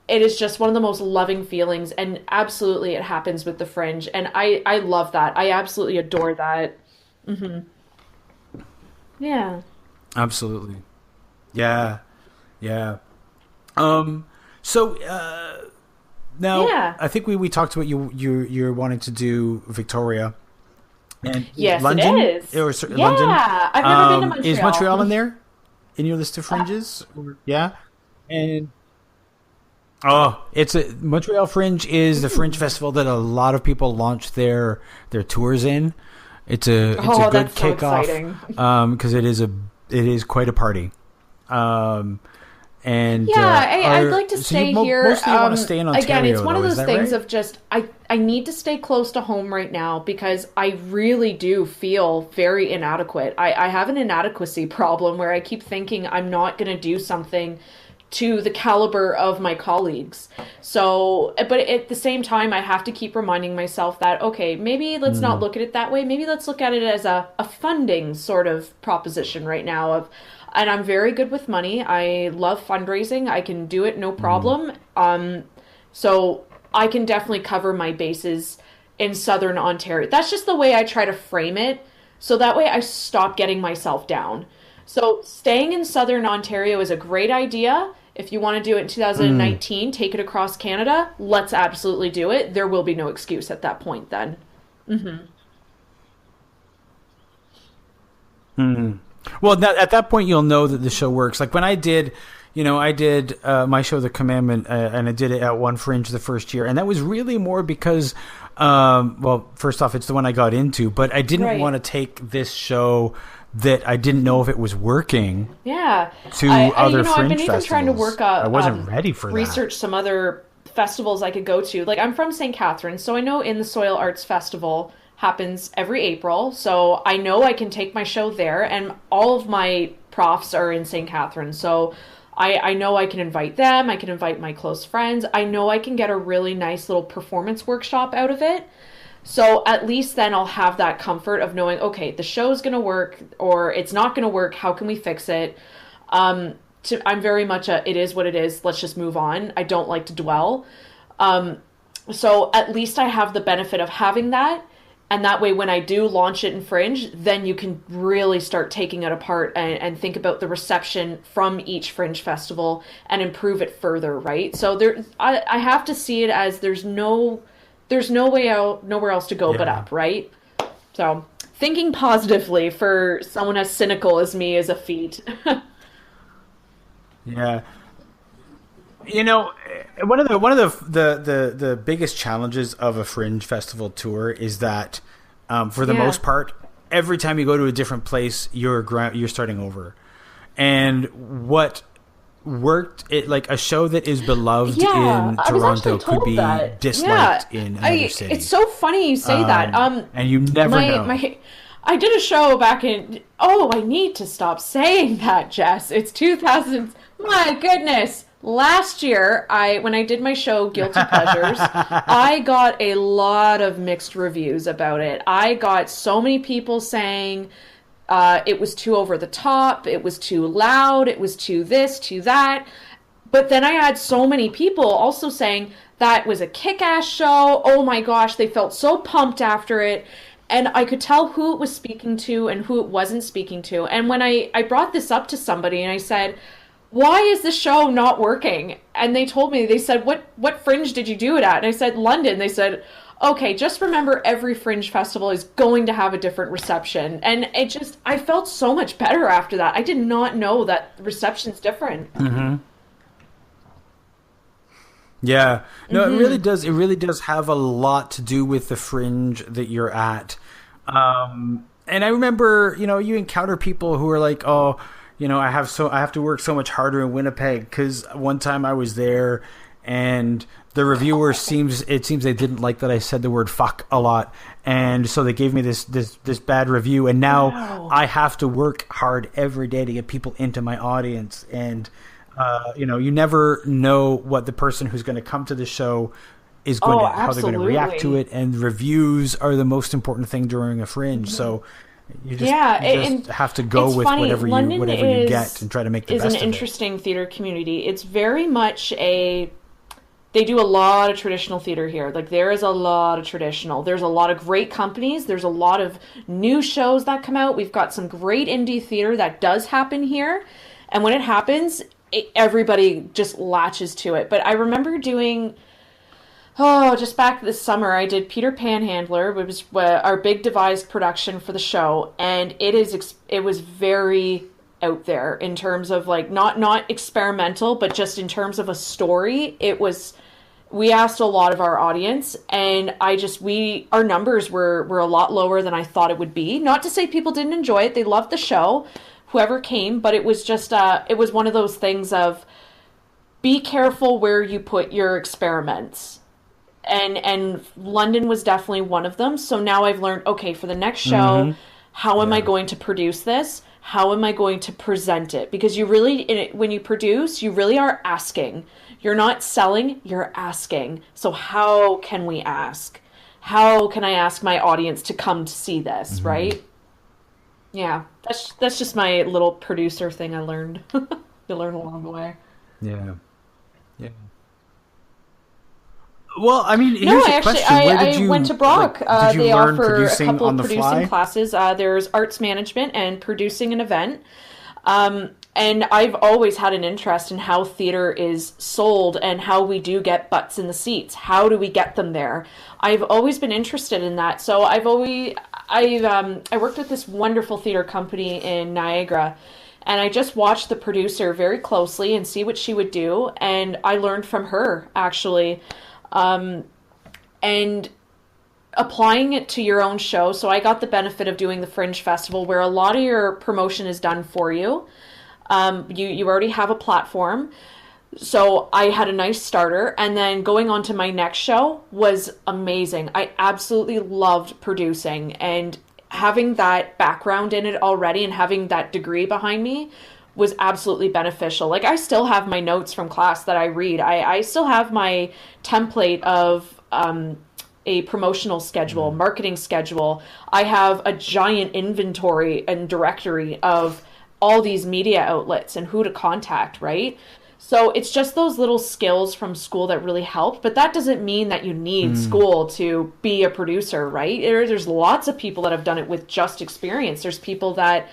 it is just one of the most loving feelings. And absolutely it happens with the Fringe. And I love that. I absolutely adore that. Mm-hmm. Yeah. Absolutely. Yeah. Yeah. So now I think we talked about you're wanting to do Victoria. And yes, London, it is. London. I've never been to Montreal. Is Montreal in there? In your list of fringes? Yeah. And Montreal Fringe is the fringe festival that a lot of people launch their tours in. It's a good kickoff because it is quite a party. And I'd like to stay here. Mostly you want to stay in Ontario. Again, it's one of those things right? of just I need to stay close to home right now because I really do feel very inadequate. I have an inadequacy problem where I keep thinking I'm not going to do something to the caliber of my colleagues. So, but at the same time, I have to keep reminding myself that, okay, maybe let's not look at it that way. Maybe let's look at it as a funding sort of proposition right now. And I'm very good with money. I love fundraising. I can do it no problem. So I can definitely cover my bases in Southern Ontario. That's just the way I try to frame it. So that way I stop getting myself down. So staying in Southern Ontario is a great idea. If you want to do it in 2019, take it across Canada, let's absolutely do it. There will be no excuse at that point then. Well, at that point, you'll know that the show works. Like when I did my show, The Commandment, and I did it at one Fringe the first year. And that was really more because, first off, it's the one I got into, but I didn't want to take this show that I didn't know if it was working to other Fringe I've been festivals. Even trying to work up, I wasn't ready for research some other festivals I could go to. Like I'm from St. Catharines, so I know In the Soil Arts Festival happens every April. So I know I can take my show there, and all of my profs are in St. Catharines. So I know I can invite them. I can invite my close friends. I know I can get a really nice little performance workshop out of it. So at least then I'll have that comfort of knowing, okay, the show's going to work or it's not going to work. How can we fix it? I'm very much it is what it is. Let's just move on. I don't like to dwell. So at least I have the benefit of having that. And that way, when I do launch it in Fringe, then you can really start taking it apart and think about the reception from each Fringe festival and improve it further, right? So I have to see it as there's no way out, nowhere else to go but up, right? So thinking positively for someone as cynical as me is a feat. Yeah. You know, one of the biggest challenges of a Fringe festival tour is that, for the most part, every time you go to a different place, you're starting over. And what worked, like a show that is beloved in Toronto could be disliked in another city. It's so funny you say that. And you never know. I did a show back in. Oh, I need to stop saying that, Jess. It's 2000. My goodness. Last year, when I did my show Guilty Pleasures, I got a lot of mixed reviews about it. I got so many people saying it was too over the top, it was too loud, it was too this, too that. But then I had so many people also saying that was a kick-ass show. Oh my gosh, they felt so pumped after it. And I could tell who it was speaking to and who it wasn't speaking to. And when I brought this up to somebody and I said, why is the show not working? And they told me, they said, what Fringe did you do it at? And I said, London. They said, okay, just remember every Fringe festival is going to have a different reception. And I felt so much better after that. I did not know that reception's different. Yeah. No, it really does. It really does have a lot to do with the Fringe that you're at. And I remember, you encounter people who are like, oh, I have to work so much harder in Winnipeg, because one time I was there and the reviewer seems they didn't like that I said the word fuck a lot, and so they gave me this bad review, and now I have to work hard every day to get people into my audience. And you never know what the person who's going to come to the show is going how they're going to react to it, and reviews are the most important thing during a Fringe. So you just have to go with funny. whatever you get and try to make the best of it. Is an interesting theater community. It's very much they do a lot of traditional theater here. Like, there is a lot of traditional. There's a lot of great companies. There's a lot of new shows that come out. We've got some great indie theater that does happen here. And when it happens, everybody just latches to it. But I remember doing, just back this summer, I did Peter Panhandler. It was our big devised production for the show. And it was very out there in terms of, like, not experimental, but just in terms of a story. We asked a lot of our audience, and our numbers were a lot lower than I thought it would be. Not to say people didn't enjoy it. They loved the show, whoever came, but it was just, it was one of those things of, be careful where you put your experiments. And London was definitely one of them. So now I've learned, okay, for the next show, how am I going to produce this? How am I going to present it? Because when you produce, you really are asking. You're not selling, you're asking. So how can we ask? How can I ask my audience to come to see this, right? Yeah, that's just my little producer thing I learned. You learn along the way. Yeah. Yeah. Well, I mean, here's a question. I went to Brock. They offer a couple of fly? producing classes. There's arts management and producing an event. And I've always had an interest in how theater is sold and how we do get butts in the seats. How do we get them there? I've always been interested in that. So I worked with this wonderful theater company in Niagara. And I just watched the producer very closely and see what she would do. And I learned from her, actually. And applying it to your own show. So I got the benefit of doing the Fringe Festival, where a lot of your promotion is done for you. You already have a platform. So I had a nice starter, and then going on to my next show was amazing. I absolutely loved producing, and having that background in it already and having that degree behind me was absolutely beneficial. Like, I still have my notes from class that I read. I still have my template of a promotional schedule, marketing schedule. I have a giant inventory and directory of all these media outlets and who to contact, right? So it's just those little skills from school that really helped, but that doesn't mean that you need school to be a producer, right? There's lots of people that have done it with just experience. There's people that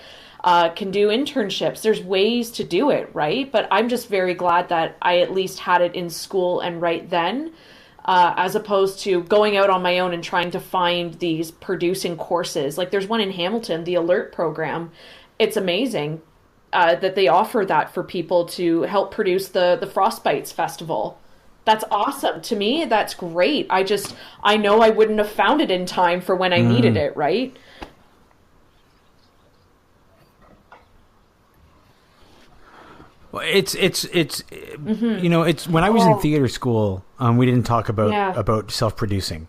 can do internships. There's ways to do it, right? But I'm just very glad that I at least had it in school and right then, as opposed to going out on my own and trying to find these producing courses. Like, there's one in Hamilton, the Alert program. It's amazing that they offer that for people to help produce the Frostbites Festival. That's awesome. To me, that's great. I know I wouldn't have found it in time for when I needed it, right? Well, it's it's when I was in theater school, we didn't talk about self-producing.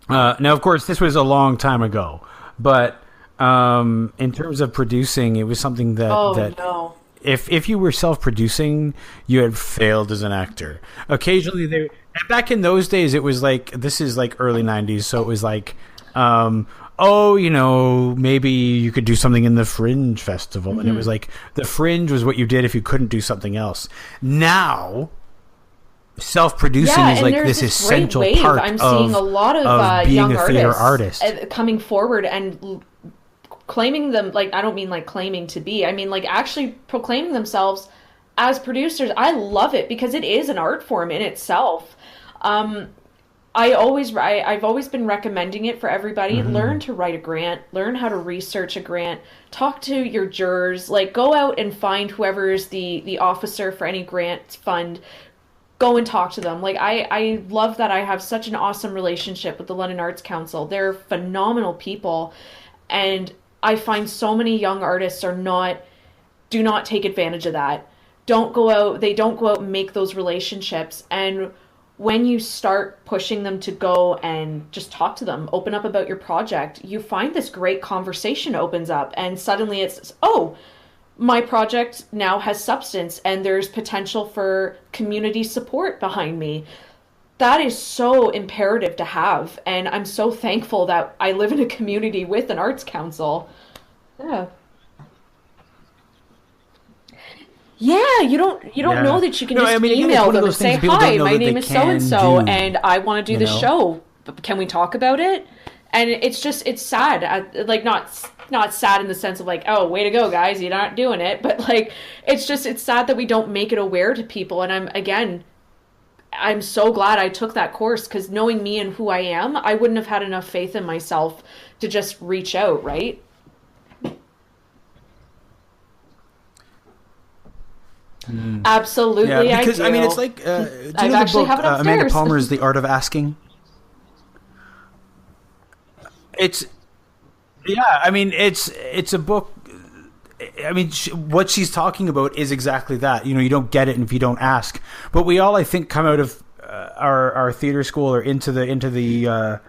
Now, of course, this was a long time ago, but in terms of producing, it was something that if you were self-producing, you had failed as an actor. Occasionally, and back in those days, it was like, this is like early 90s, so it was like, maybe you could do something in the Fringe Festival. And it was like, the Fringe was what you did if you couldn't do something else. Now, self-producing is like this essential part I'm seeing a lot of being young a theater artist coming forward and claiming them, like, I don't mean like claiming to be, I mean like actually proclaiming themselves as producers. I love it because it is an art form in itself. I've always been recommending it for everybody. Learn to write a grant, learn how to research a grant, talk to your jurors, like go out and find whoever is the officer for any grant fund. Go and talk to them. Like I love that I have such an awesome relationship with the London Arts Council. They're phenomenal people, and I find so many young artists do not take advantage of that. They don't go out and make those relationships. And when you start pushing them to go and just talk to them, open up about your project, you find this great conversation opens up, and suddenly it's, oh, my project now has substance and there's potential for community support behind me. That is so imperative to have. And I'm so thankful that I live in a community with an arts council. Yeah. Yeah, you don't know that you can just email them and say, "Hi, my name is so and so, and I want to do the show. Can we talk about it?" And it's sad. Like not sad in the sense of like, "Oh, way to go, guys, you're not doing it," but like it's sad that we don't make it aware to people. And I'm so glad I took that course, because knowing me and who I am, I wouldn't have had enough faith in myself to just reach out, right? Absolutely, yeah, because I do. it's like, do you know the book Amanda Palmer's The Art of Asking? It's it's a book. What she's talking about is exactly that. You don't get it if you don't ask. But we all, I think, come out of our theater school or into the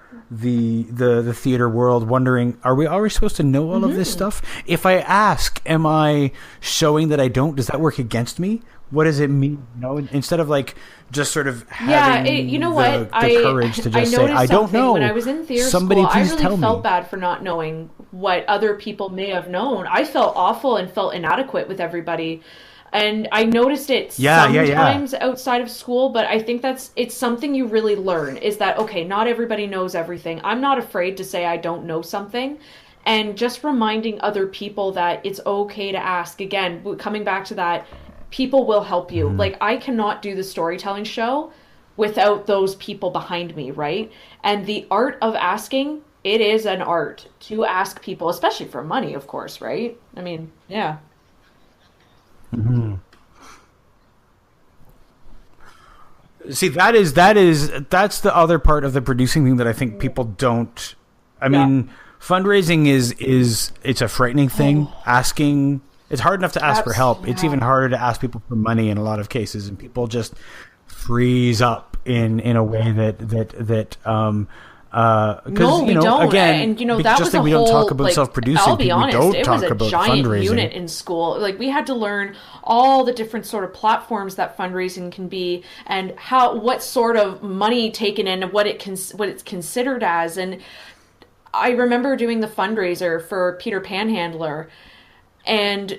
theater world wondering, are we always supposed to know all of this stuff? If I ask, am I showing that I don't? Does that work against me? What does it mean? Instead of like just sort of having the courage to just say, I don't know. When I was in theater Somebody school, I please really tell felt me. bad for not knowing what other people may have known. I felt awful and felt inadequate with everybody. And I noticed it sometimes outside of school, but I think it's something you really learn, is that, okay, not everybody knows everything. I'm not afraid to say I don't know something. And just reminding other people that it's okay to ask. Again, coming back to that, people will help you. Like, I cannot do the storytelling show without those people behind me, right? And the art of asking, it is an art to ask people, especially for money, of course, right? Yeah. See, that's the other part of the producing thing that I think people don't. Fundraising is it's a frightening thing. Asking, it's hard enough to ask for help. It's even harder to ask people for money in a lot of cases, and people just freeze up in a way that no, we don't. Again, and that was a we whole, don't talk about self-producing. I'll be honest, we don't it talk was a about giant fundraising. unit in school. Like, we had to learn all the different sort of platforms that fundraising can be, and what sort of money taken in, and what it's considered as. And I remember doing the fundraiser for Peter Panhandler, and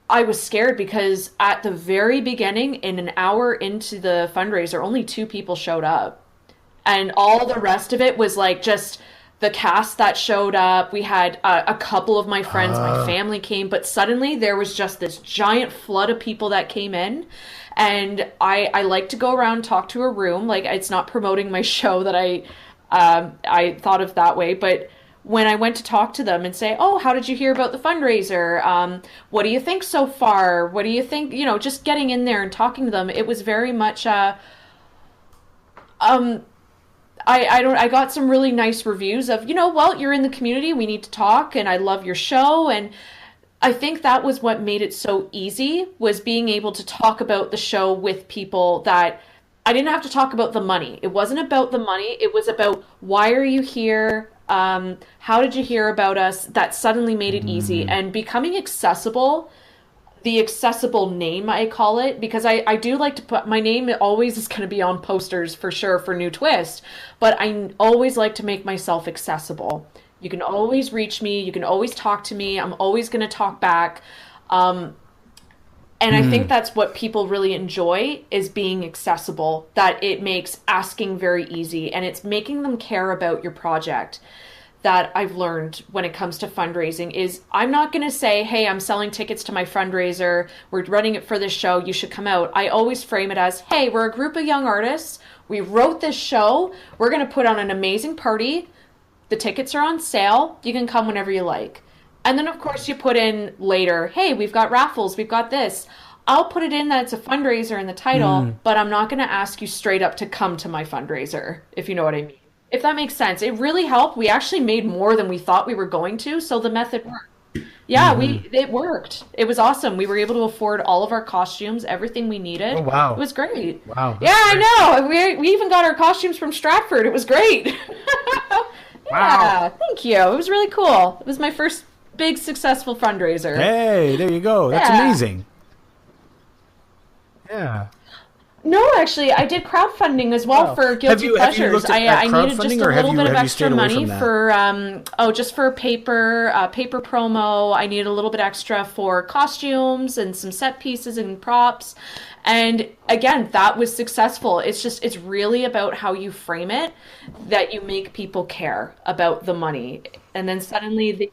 I was scared because at the very beginning, in an hour into the fundraiser, only 2 people showed up. And all the rest of it was like just the cast that showed up. We had a couple of my friends, my family came, but suddenly there was just this giant flood of people that came in. And I like to go around and talk to a room. Like, it's not promoting my show that I thought of that way, but when I went to talk to them and say, "Oh, how did you hear about the fundraiser? What do you think so far? What do you think?" Just getting in there and talking to them, it was very much I got some really nice reviews of, well, you're in the community, we need to talk, and I love your show. And I think that was what made it so easy, was being able to talk about the show with people that I didn't have to talk about the money. It wasn't about the money. It was about, why are you here? How did you hear about us? That suddenly made it easy. And becoming accessible, the accessible name, I call it, because I do like to put my name, it always is going to be on posters for sure for New Twist, but I always like to make myself accessible. You can always reach me. You can always talk to me. I'm always going to talk back. And I think that's what people really enjoy, is being accessible, that it makes asking very easy, and it's making them care about your project. That I've learned when it comes to fundraising is, I'm not going to say, "Hey, I'm selling tickets to my fundraiser. We're running it for this show. You should come out." I always frame it as, "Hey, we're a group of young artists. We wrote this show. We're going to put on an amazing party. The tickets are on sale. You can come whenever you like. And then, of course, you put in later, hey, we've got raffles, we've got this. I'll put it in that it's a fundraiser in the title, but I'm not going to ask you straight up to come to my fundraiser, if you know what I mean. If that makes sense. It really helped. We actually made more than we thought we were going to, so the method worked. Yeah, it worked. It was awesome. We were able to afford all of our costumes, everything we needed. Oh, wow. It was great. Wow. Yeah, I know. We even got our costumes from Stratford. It was great. Yeah, thank you. It was really cool. It was my first big successful fundraiser. Hey, there you go. That's amazing. Yeah. No, actually, I did crowdfunding as well for Guilty Pleasures. I needed just a little bit of extra money for just for paper promo. I needed a little bit extra for costumes and some set pieces and props. And again, that was successful. It's really about how you frame it, that you make people care about the money. And then suddenly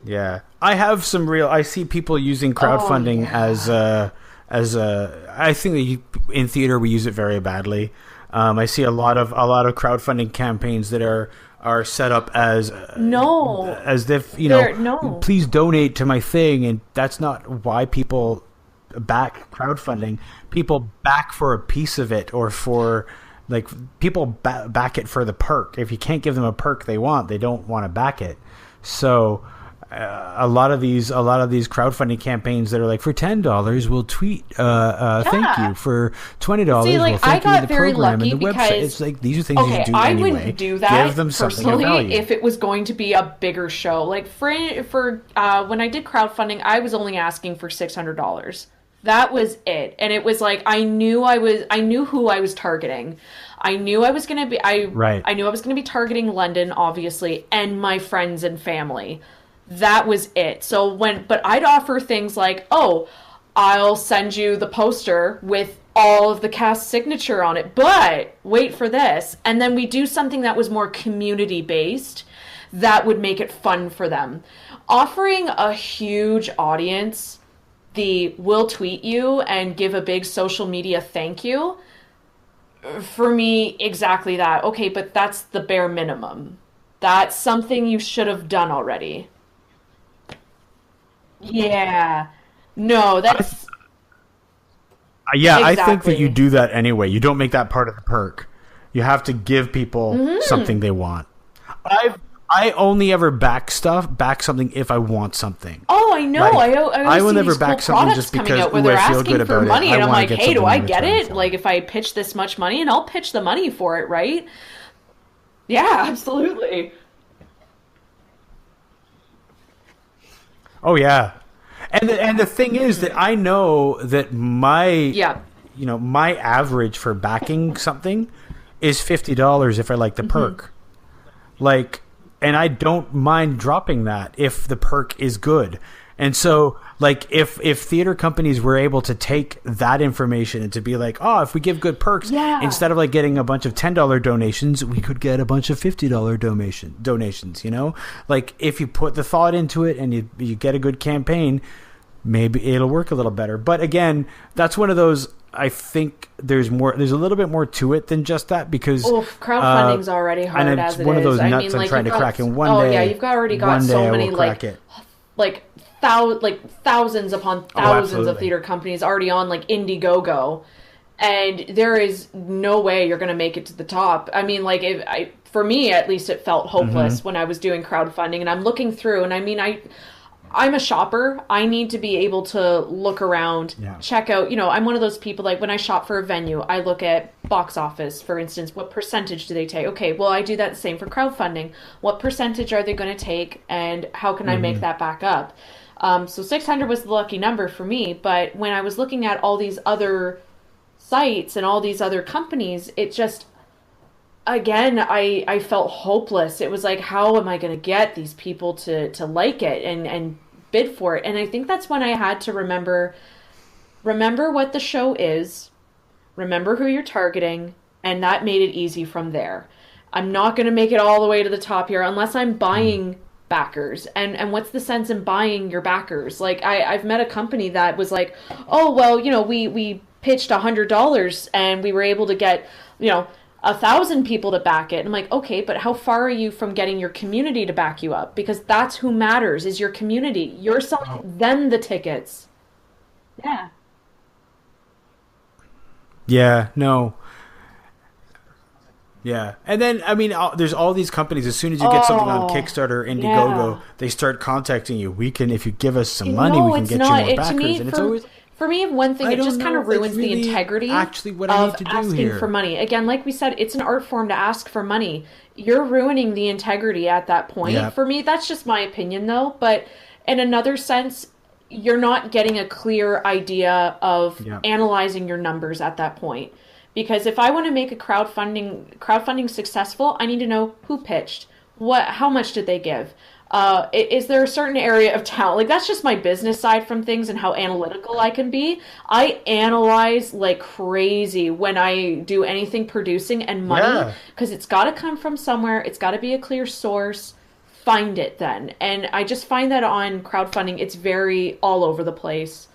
Yeah, I see people using crowdfunding as I think that in theater we use it very badly. I see a lot of crowdfunding campaigns that are set up as if please donate to my thing, and that's not why people back crowdfunding. People back for a piece of it, or for people back it for the perk. If you can't give them a perk they want, they don't want to back it. So a lot of these crowdfunding campaigns that are like, for $10 we'll tweet thank you, for $20 we'll thank you, the program and the website. It's like, these are things you do I anyway. Wouldn't do that give them something of personally value. if it was going to be a bigger show. Like for when I did crowdfunding, I was only asking for $600. That was it. And it was like, I knew who I was targeting. I knew I was going to be I knew I was going to be targeting London, obviously, and my friends and family. That was it. But I'd offer things like, oh, I'll send you the poster with all of the cast signature on it, but wait for this. And then we do something that was more community based that would make it fun for them. Offering a huge audience we'll tweet you and give a big social media thank you, for me, exactly that. Okay, but that's the bare minimum. That's something you should have done already. Yeah. No, that's... I think that you do that anyway. You don't make that part of the perk. You have to give people something they want. I only ever back something if I want something. Oh, I know. I will never these back cool something just because out where they're I feel asking good for about money, it. and I'm like, hey, do I get it? So. Like, if I pitch this much money, and I'll pitch the money for it, right? Yeah, absolutely. Oh yeah, and the thing is that I know that my my average for backing something is $50 if I like the perk, and I don't mind dropping that if the perk is good. And so, if theater companies were able to take that information and to be like, oh, if we give good perks, instead of getting a bunch of $10 donations, we could get a bunch of $50 donations. If you put the thought into it and you get a good campaign, maybe it'll work a little better. But again, that's one of those. I think there's a little bit more to it than just that, because crowdfunding's already hard and as it's it one is. of those nuts I'm trying to crack in one day. Oh yeah, you've already got so many thousands upon thousands of theater companies already on Indiegogo, and there is no way you're going to make it to the top. I mean, for me at least, it felt hopeless when I was doing crowdfunding, and I'm looking through, and I mean, I'm a shopper. I need to be able to look around, check out, I'm one of those people, when I shop for a venue, I look at box office, for instance. What percentage do they take? Okay, well, I do that the same for crowdfunding. What percentage are they going to take, and how can I make that back up? So 600 was the lucky number for me, but when I was looking at all these other sites and all these other companies, it just, again, I felt hopeless. It was like, how am I going to get these people to like it and bid for it? And I think that's when I had to remember what the show is, remember who you're targeting, and that made it easy from there. I'm not going to make it all the way to the top here unless I'm buying backers, and what's the sense in buying your backers? Like I've met a company that was like, oh well, we pitched $100 and we were able to get 1,000 people to back it. And I'm like, okay, but how far are you from getting your community to back you up? Because that's who matters, is your community. You're selling them the tickets. Yeah. Yeah, no. Yeah. And then, I mean, there's all these companies, as soon as you get something on Kickstarter, Indiegogo, they start contacting you. If you give us some money, we can get you more backers. And it's always... For me, one thing, it just kind of ruins the integrity of asking for money. Again, like we said, it's an art form to ask for money. You're ruining the integrity at that point. Yeah. For me, that's just my opinion, though. But in another sense, you're not getting a clear idea of analyzing your numbers at that point. Because if I want to make a crowdfunding successful, I need to know who pitched, how much did they give. Is there a certain area of talent? Like, that's just my business side from things and how analytical I can be. I analyze like crazy when I do anything producing and money, because it's got to come from somewhere. It's got to be a clear source. Find it then. And I just find that on crowdfunding, it's very all over the place.